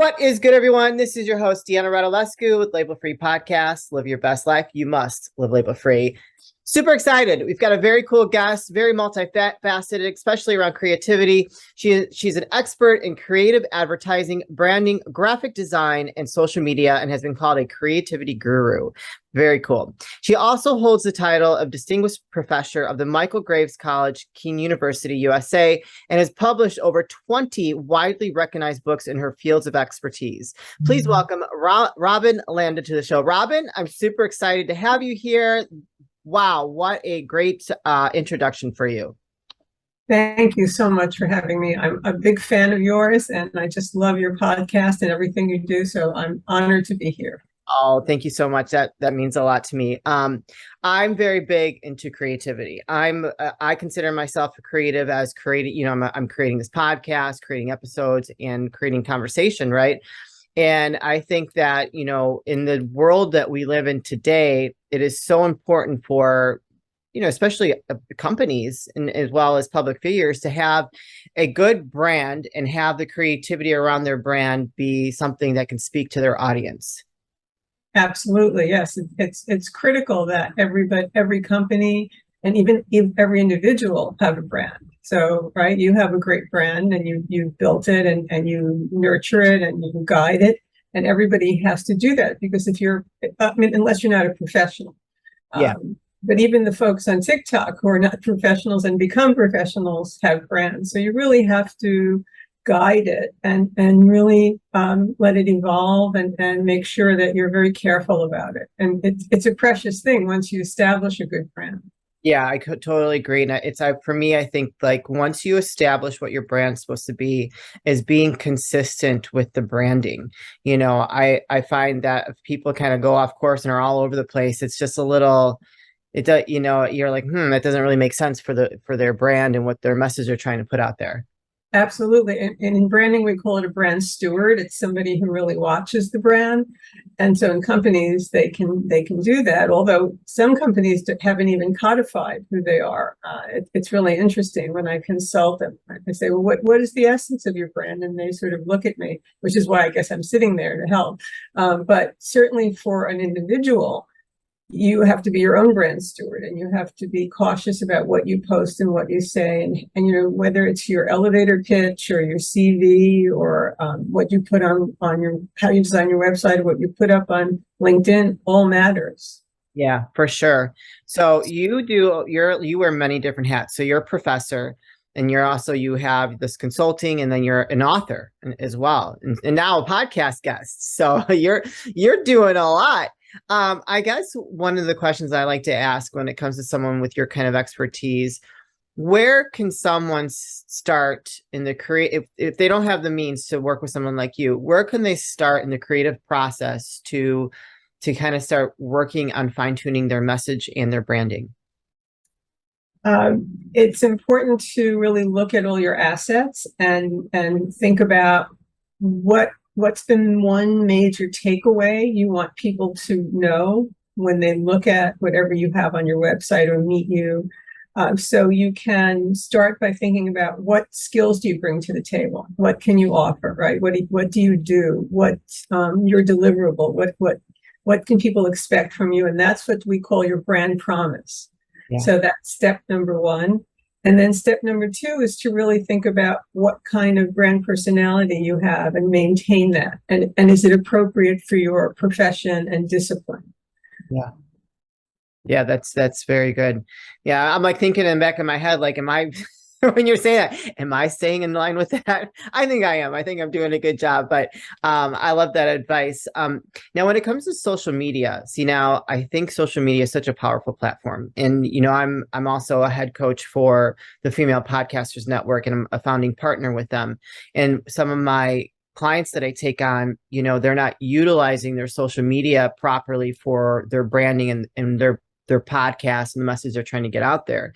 What is good, everyone? This is your host, Deanna Radulescu with Label Free Podcast. Live your best life. You must live label free. Super excited. We've got a very cool guest, very multifaceted, especially around creativity. She's an expert in creative advertising, branding, graphic design, and social media, and has been called a creativity guru. Very cool. She also holds the title of Distinguished Professor of the Michael Graves College, Keene University, USA, and has published over 20 widely recognized books in her fields of expertise. Please welcome Robin Landa to the show. Robin, I'm super excited to have you here. Wow, what a great introduction for you. Thank you so much for having me. I'm a big fan of yours, and I just love your podcast and everything you do. So I'm honored to be here. Oh, thank you so much. That means a lot to me. I'm very big into creativity. I consider myself a creative as creating. You know, I'm creating this podcast, creating episodes, and creating conversation, right? And I think that, you know, in the world that we live in today, it is so important for, you know, especially companies and as well as public figures to have a good brand and have the creativity around their brand be something that can speak to their audience. Absolutely, yes. It's critical that every company and even every individual have a brand. So, right, you have a great brand and you built it and you nurture it and you guide it. And everybody has to do that because unless you're not a professional. Yeah. But even the folks on TikTok who are not professionals and become professionals have brands. So you really have to guide it and really let it evolve and make sure that you're very careful about it. And it's a precious thing once you establish a good brand. Yeah, I could totally agree. And it's for me, I think like once you establish what your brand's supposed to be, is being consistent with the branding. You know, I find that if people kind of go off course and are all over the place, it's just a little, it does, you know, you're like, that doesn't really make sense for their brand and what their message they're trying to put out there. Absolutely. And in branding, we call it a brand steward. It's somebody who really watches the brand. And so in companies, they can do that. Although some companies haven't even codified who they are. It's really interesting when I consult them. I say, well, what is the essence of your brand? And they sort of look at me, which is why I guess I'm sitting there to help. But certainly for an individual, you have to be your own brand steward and you have to be cautious about what you post and what you say. And you know, whether it's your elevator pitch or your CV or what you put on how you design your website, or what you put up on LinkedIn, all matters. Yeah, for sure. So you wear many different hats. So you're a professor and you have this consulting, and then you're an author as well. And now a podcast guest. So you're doing a lot. I guess one of the questions I like to ask when it comes to someone with your kind of expertise, where can someone start in the if they don't have the means to work with someone like you, where can they start in the creative process to kind of start working on fine-tuning their message and their branding? It's important to really look at all your assets and think about what's been one major takeaway you want people to know when they look at whatever you have on your website or meet you. So you can start by thinking about what skills do you bring to the table? What can you offer, right? What do you do? What's your deliverable? What can people expect from you? And that's what we call your brand promise. Yeah. So that's step number one. And then step number two is to really think about what kind of brand personality you have and maintain that. And is it appropriate for your profession and discipline? Yeah. Yeah, that's very good. Yeah, I'm like thinking in the back of my head, like, when you're saying that, am I staying in line with that? I think I am. I think I'm doing a good job, but I love that advice. Now, when it comes to social media, now I think social media is such a powerful platform. And, you know, I'm also a head coach for the Female Podcasters Network, and I'm a founding partner with them. And some of my clients that I take on, you know, they're not utilizing their social media properly for their branding and their podcast and the message they're trying to get out there.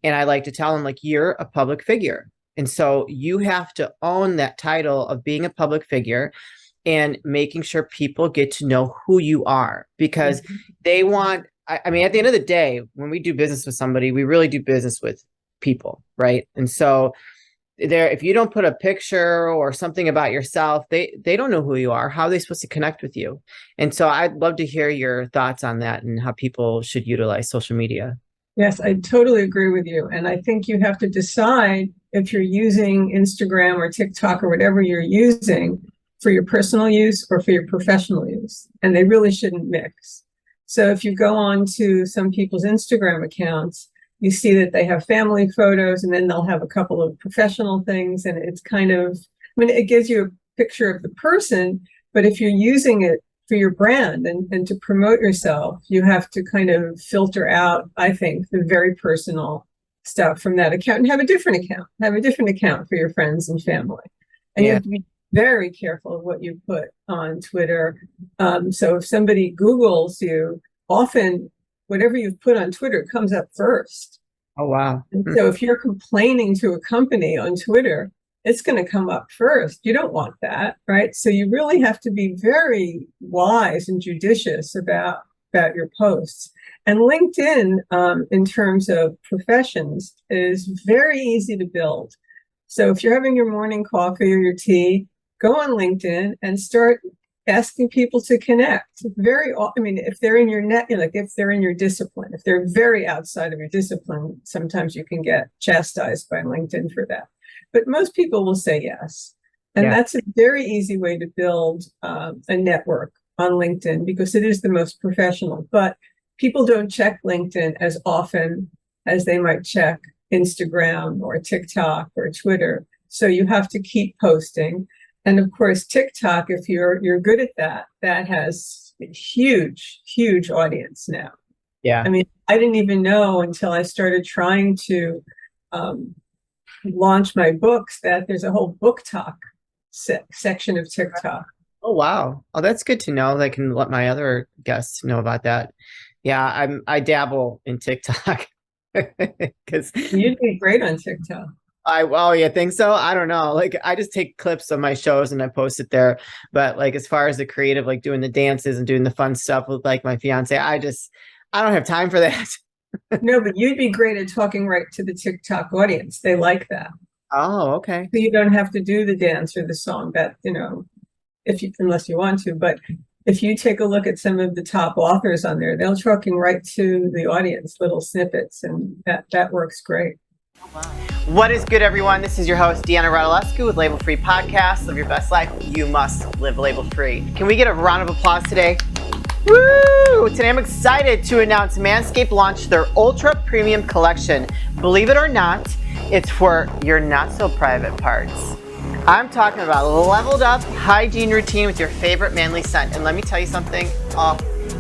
And I like to tell them, like, you're a public figure. And so you have to own that title of being a public figure and making sure people get to know who you are, because they want, I mean, at the end of the day, when we do business with somebody, we really do business with people, right? And so if you don't put a picture or something about yourself, they don't know who you are. How are they supposed to connect with you? And so I'd love to hear your thoughts on that and how people should utilize social media. Yes, I totally agree with you. And I think you have to decide if you're using Instagram or TikTok or whatever you're using for your personal use or for your professional use. And they really shouldn't mix. So if you go on to some people's Instagram accounts, you see that they have family photos and then they'll have a couple of professional things. And it's kind of, I mean, it gives you a picture of the person, but if you're using it for your brand and to promote yourself, you have to kind of filter out, I think, the very personal stuff from that account and have a different account. Have a different account for your friends and family. And you Yeah. have to be very careful of what you put on Twitter. So if somebody Googles you, often whatever you've put on Twitter comes up first. Oh, wow. And so if you're complaining to a company on Twitter, it's going to come up first. You don't want that, right? So you really have to be very wise and judicious about your posts. And LinkedIn, in terms of professions, is very easy to build. So if you're having your morning coffee or your tea, go on LinkedIn and start asking people to connect. I mean, if they're in your net, like if they're in your discipline, if they're very outside of your discipline, sometimes you can get chastised by LinkedIn for that. But most people will say yes. And Yeah. that's a very easy way to build a network on LinkedIn because it is the most professional. But people don't check LinkedIn as often as they might check Instagram or TikTok or Twitter. So you have to keep posting. And of course, TikTok, if you're good at that, that has a huge, huge audience now. Yeah. I mean, I didn't even know until I started trying to launch my books that there's a whole book talk section of TikTok. Oh, wow. Oh, that's good to know. I can let my other guests know about that. Yeah, I dabble in TikTok because You'd be great on TikTok. well, you think so? I don't know. Like I just take clips of my shows and I post it there. But like as far as the creative, like doing the dances and doing the fun stuff with like my fiance, I don't have time for that. No, but you'd be great at talking right to the TikTok audience. They like that. Oh, okay. So you don't have to do the dance or the song that, unless you want to. But if you take a look at some of the top authors on there, they're talking right to the audience, little snippets, and that works great. What is good, everyone? This is your host, Deanna Radulescu with Label Free Podcast. Live your best life. You must live label free. Can we get a round of applause today? Woo! Today I'm excited to announce Manscaped launched their Ultra Premium Collection. Believe it or not, it's for your not so private parts. I'm talking about a leveled up hygiene routine with your favorite manly scent. And let me tell you something. Oh,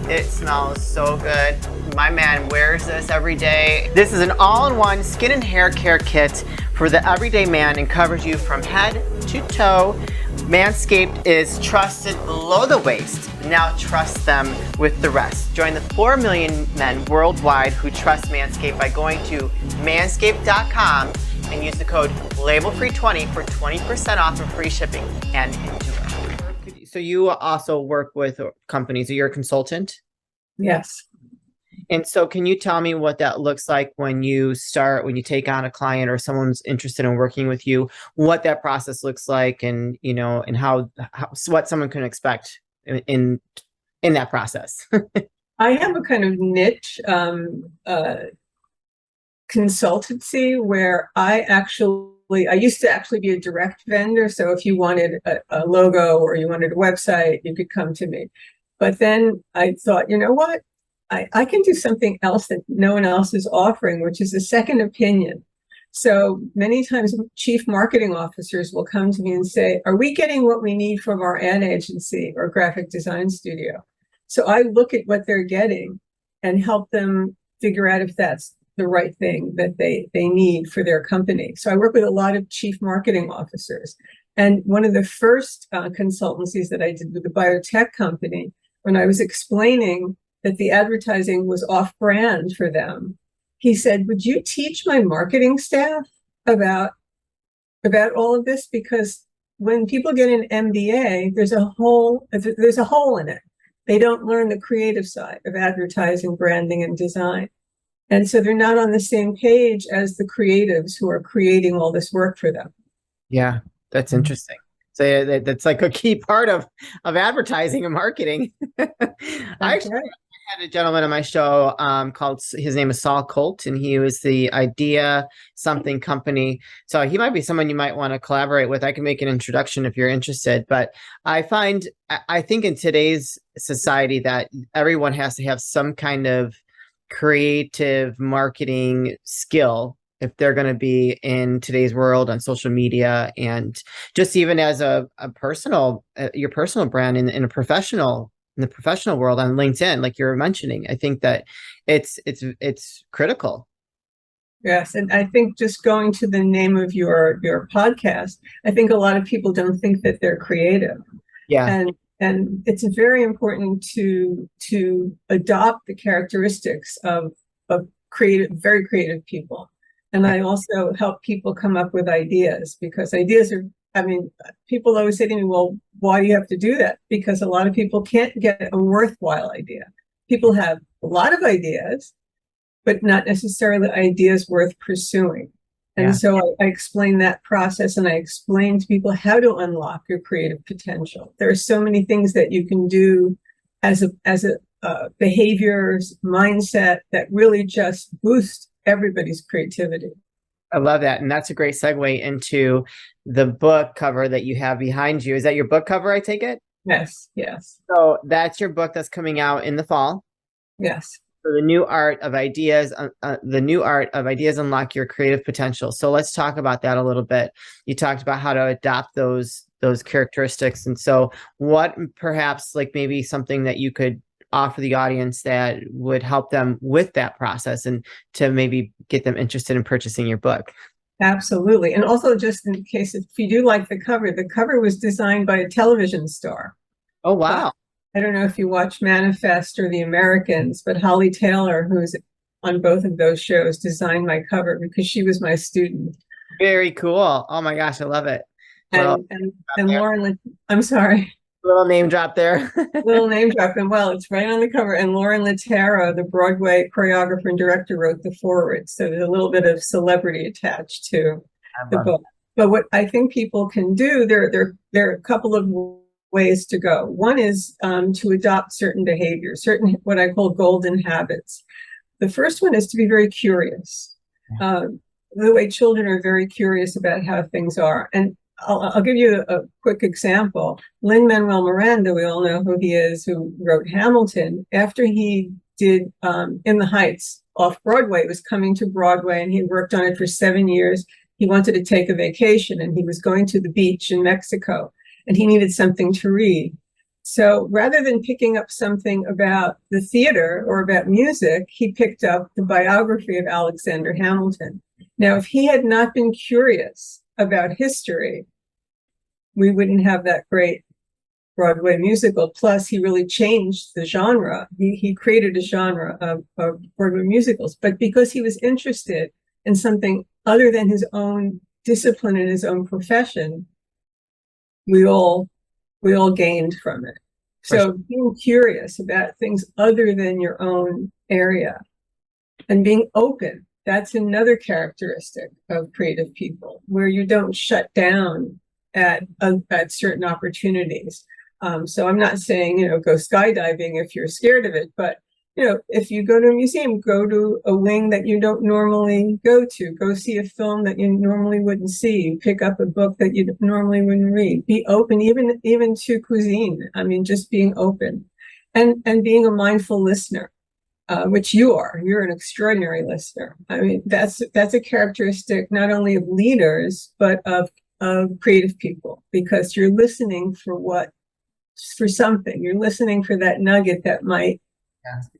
it smells so good. My man wears this every day. This is an all-in-one skin and hair care kit for the everyday man and covers you from head to toe. Manscaped is trusted below the waist. Now trust them with the rest. Join the 4 million men worldwide who trust Manscaped by going to manscaped.com and use the code LABELFREE20 for 20% off and free shipping. And enjoy. So you also work with companies. Are you a consultant? Yes. And so can you tell me what that looks like when you take on a client or someone's interested in working with you, what that process looks like and, and how what someone can expect in that process? I have a kind of niche consultancy where I used to actually be a direct vendor. So if you wanted a logo or you wanted a website, you could come to me. But then I thought, you know what? I can do something else that no one else is offering, which is a second opinion. So many times chief marketing officers will come to me and say, are we getting what we need from our ad agency or graphic design studio? So I look at what they're getting and help them figure out if that's the right thing that they need for their company. So I work with a lot of chief marketing officers. And one of the first consultancies that I did with a biotech company, when I was explaining that the advertising was off-brand for them, he said, would you teach my marketing staff about all of this? Because when people get an MBA, there's a hole in it. They don't learn the creative side of advertising, branding, and design. And so they're not on the same page as the creatives who are creating all this work for them. Yeah, that's interesting. So yeah, that's like a key part of advertising and marketing. I That's actually right. had a gentleman on my show called, his name is Saul Colt, and he was the Idea Something Company. So he might be someone you might want to collaborate with. I can make an introduction if you're interested. But I think in today's society that everyone has to have some kind of creative marketing skill if they're going to be in today's world on social media, and just even as a personal your personal brand in the professional world on LinkedIn, like you were mentioning. I think that it's critical. Yes, and I think just going to the name of your podcast, I think a lot of people don't think that they're creative, Yeah. and it's very important to adopt the characteristics of very creative people. And I also help people come up with ideas, because ideas are, I mean, people always say to me, well, why do you have to do that? Because a lot of people can't get a worthwhile idea. People have a lot of ideas, but not necessarily ideas worth pursuing. And Yeah. so I explain that process, and I explain to people how to unlock your creative potential. There are so many things that you can do as a behaviors mindset that really just boost everybody's creativity. I love that. And that's a great segue into the book cover that you have behind you. Is that your book cover, I take it? Yes, yes, So that's your book that's coming out in the fall. yes. So the new art of ideas unlock your creative potential. So let's talk about that a little bit. You talked about how to adopt those characteristics. And so what perhaps like maybe something that you could offer the audience that would help them with that process and to maybe get them interested in purchasing your book. Absolutely. And also, just in case if you do like the cover was designed by a television star. Oh, Uh, wow. I don't know if you watch Manifest or The Americans, but Holly Taylor, who's on both of those shows, designed my cover because she was my student. Very cool. Oh my gosh, I love it. Little And there. I'm sorry, Little name drop there. little name drop. And well, it's right on the cover. And Lauren Latero, the Broadway choreographer and director, wrote the foreword. So there's a little bit of celebrity attached to I the love book. But what I think people can do, there are a couple of ways to go. One is to adopt certain behaviors, certain what I call golden habits. The first one is to be very curious. The way children are very curious about how things are. And I'll give you a quick example. Lin-Manuel Miranda, we all know who he is, who wrote Hamilton. After he did In the Heights off Broadway, it was coming to Broadway, and he worked on it for 7 years. He wanted to take a vacation, and he was going to the beach in Mexico, and he needed something to read. So rather than picking up something about the theater or about music, he picked up the biography of Alexander Hamilton. Now, if he had not been curious about history, we wouldn't have that great Broadway musical. Plus, he really changed the genre. He created a genre of Broadway musicals. But because he was interested in something other than his own discipline and his own profession, we all gained from it. So being curious about things other than your own area and being open, that's another characteristic of creative people, where you don't shut down at certain opportunities. So I'm not saying, go skydiving if you're scared of it, but if you go to a museum, go to a wing that you don't normally go see a film that you normally wouldn't see, pick up a book that you normally wouldn't read, be open, even to cuisine. I mean, just being open and being a mindful listener, which you're an extraordinary listener. I mean, that's a characteristic not only of leaders, but of creative people, because you're listening for something. You're listening for that nugget that might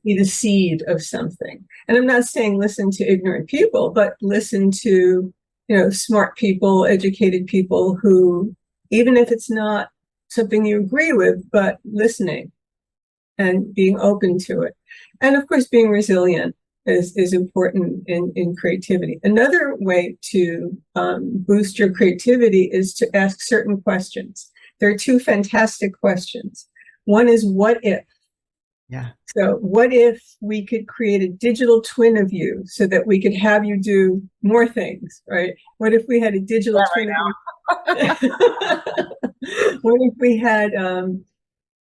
be the seed of something. And I'm not saying listen to ignorant people, but listen to, smart people, educated people who, even if it's not something you agree with, but listening and being open to it. And of course, being resilient is important in creativity. Another way to boost your creativity is to ask certain questions. There are two fantastic questions. One is, what if? Yeah. So what if we could create a digital twin of you so that we could have you do more things, right? What if we had a digital twin of you? What if we had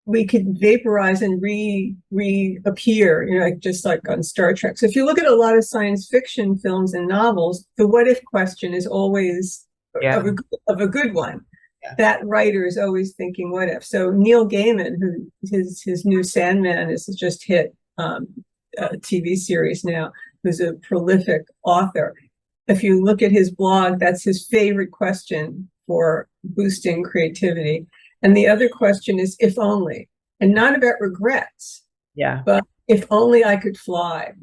we could vaporize and reappear, you know, like just like on Star Trek. So if you look at a lot of science fiction films and novels, the what if question is always Yeah. of a good one. Yeah. That writer is always thinking what if. So Neil Gaiman, who his new Sandman is just hit a TV series now, who's a prolific author. If you look at his blog, that's his favorite question for boosting creativity. And the other question is if only, and not about regrets, Yeah. but if only I could fly,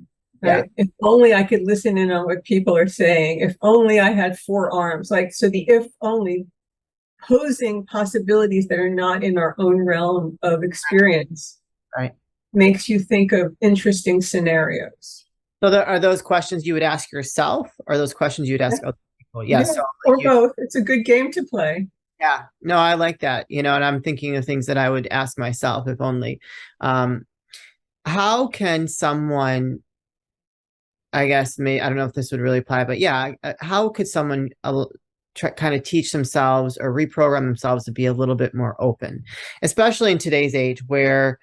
Yeah. right? If only I could listen in on what people are saying. If only I had four arms. Like, so the if only, posing possibilities that are not in our own realm of experience, Right. makes you think of interesting scenarios. So are those questions you would ask yourself, or are those questions you'd ask other people? Yeah. Yeah, So or you, both. It's a good game to play. yeah, no, I like that, you know, and I'm thinking of things that I would ask myself if only. Um, how can someone, I guess, I don't know if this would really apply, but yeah, how could someone kind of teach themselves or reprogram themselves to be a little bit more open, especially in today's age where,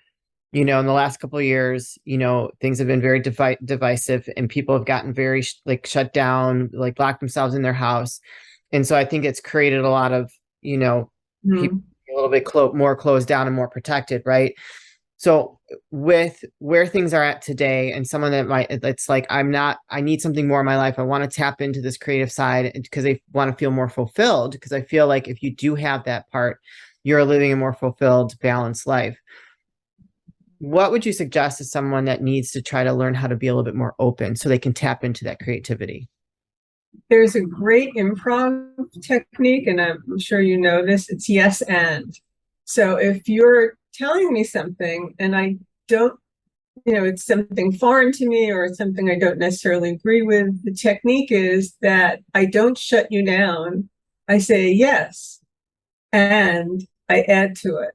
you know, in the last couple of years, you know, things have been very divisive and people have gotten very like shut down, like locked themselves in their house. And so I think it's created a lot of, you know, people a little bit more closed down and more protected, right? So with where things are at today and someone that might, it's like, I need something more in my life. I want to tap into this creative side because they want to feel more fulfilled. Because I feel like if you do have that part, you're living a more fulfilled, balanced life. What would you suggest to someone that needs to try to learn how to be a little bit more open so they can tap into that creativity? There's a great improv technique, and I'm sure you know this. It's yes and. So if you're telling me something and I don't, you know, it's something foreign to me or it's something I don't necessarily agree with, the technique is that I don't shut you down. I say yes, and I add to it.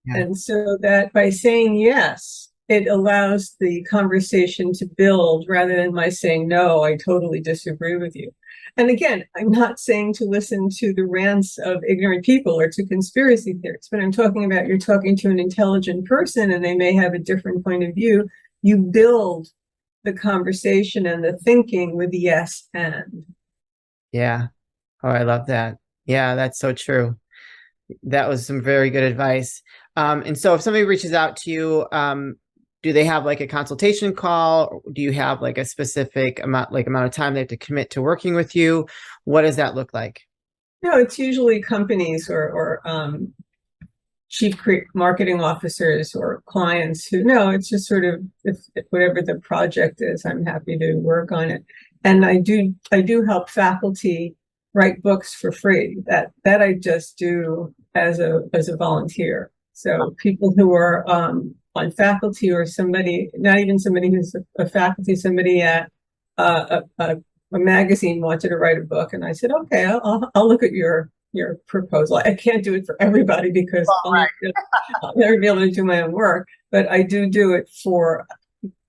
Yeah. And so that by saying yes, it allows the conversation to build rather than my saying, no, I totally disagree with you. And again, I'm not saying to listen to the rants of ignorant people or to conspiracy theories, but I'm talking about you're talking to an intelligent person and they may have a different point of view. You build the conversation and the thinking with yes and. Yeah. Oh, I love that. Yeah, that's so true. That was some very good advice. And so if somebody reaches out to you, do they have like a consultation call? Do you have like a specific amount of time they have to commit to working with you? What does that look like? No, it's usually companies or chief marketing officers or clients who no, it's just sort of if whatever the project is, I'm happy to work on it. And I do help faculty write books for free. That I just do as a volunteer. So people who are on faculty or somebody, not even somebody who's a faculty, somebody at a magazine wanted to write a book, and I said, okay, I'll look at your proposal. I can't do it for everybody because I'll never be able to do my own work, but I do it for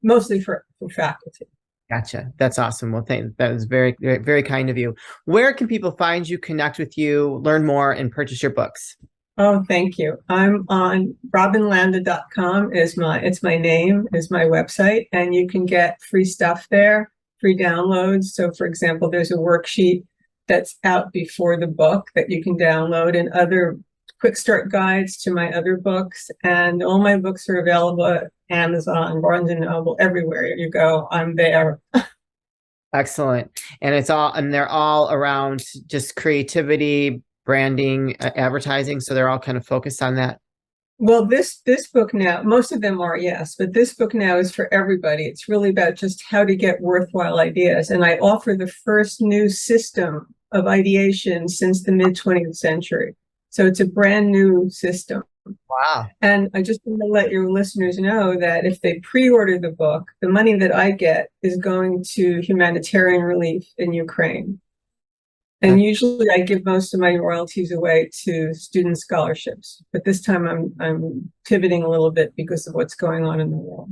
mostly for faculty. Gotcha. That's awesome. Well, that was very, very, very kind of you. Where can people find you, connect with you, learn more, and purchase your books? Oh, thank you. I'm on robinlanda.com it's my name, is my website, and you can get free stuff there, free downloads. So for example, there's a worksheet that's out before the book that you can download and other quick start guides to my other books. And all my books are available at Amazon, Barnes and Noble, everywhere you go, I'm there. Excellent. And they're all around just creativity, branding, advertising. So they're all kind of focused on that. Well, this book now, most of them are, yes, but this book now is for everybody. It's really about just how to get worthwhile ideas. And I offer the first new system of ideation since the mid 20th century. So it's a brand new system. Wow. And I just want to let your listeners know that if they pre-order the book, the money that I get is going to humanitarian relief in Ukraine. And usually I give most of my royalties away to student scholarships. But this time I'm pivoting a little bit because of what's going on in the world.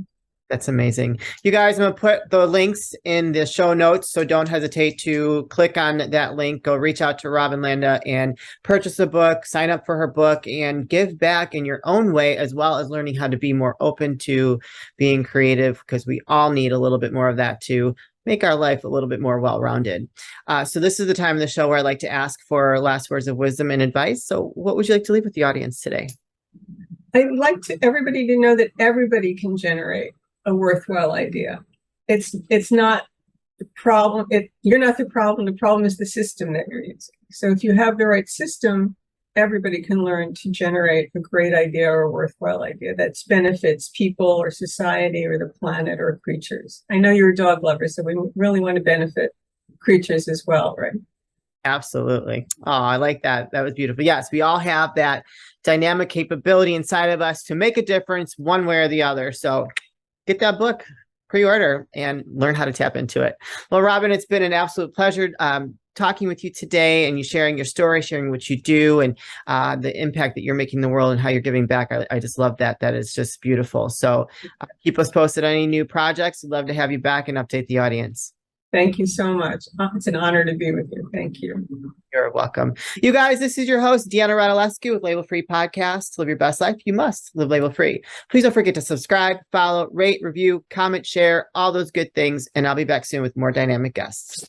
That's amazing. You guys, I'm going to put the links in the show notes, so don't hesitate to click on that link. Go reach out to Robin Landa and purchase a book, sign up for her book, and give back in your own way, as well as learning how to be more open to being creative, because we all need a little bit more of that to make our life a little bit more well-rounded. So this is the time of the show where I like to ask for last words of wisdom and advice. So what would you like to leave with the audience today? I'd like everybody to know that everybody can generate a worthwhile idea. It's not the problem. You're not the problem. The problem is the system that you're using. So if you have the right system, everybody can learn to generate a great idea or a worthwhile idea that benefits people or society or the planet or creatures. I know you're a dog lover, so we really want to benefit creatures as well, right? Absolutely. Oh, I like that. That was beautiful. Yes, we all have that dynamic capability inside of us to make a difference one way or the other. So get that book, pre-order, and learn how to tap into it. Well, Robin, it's been an absolute pleasure talking with you today, and you sharing your story, sharing what you do, and the impact that you're making in the world and how you're giving back. I just love that. That is just beautiful. So keep us posted on any new projects. We'd love to have you back and update the audience. Thank you so much. It's an honor to be with you. Thank you. You're welcome. You guys, this is your host, Deanna Radulescu with Label Free Podcast. Live your best life. You must live label free. Please don't forget to subscribe, follow, rate, review, comment, share, all those good things. And I'll be back soon with more dynamic guests.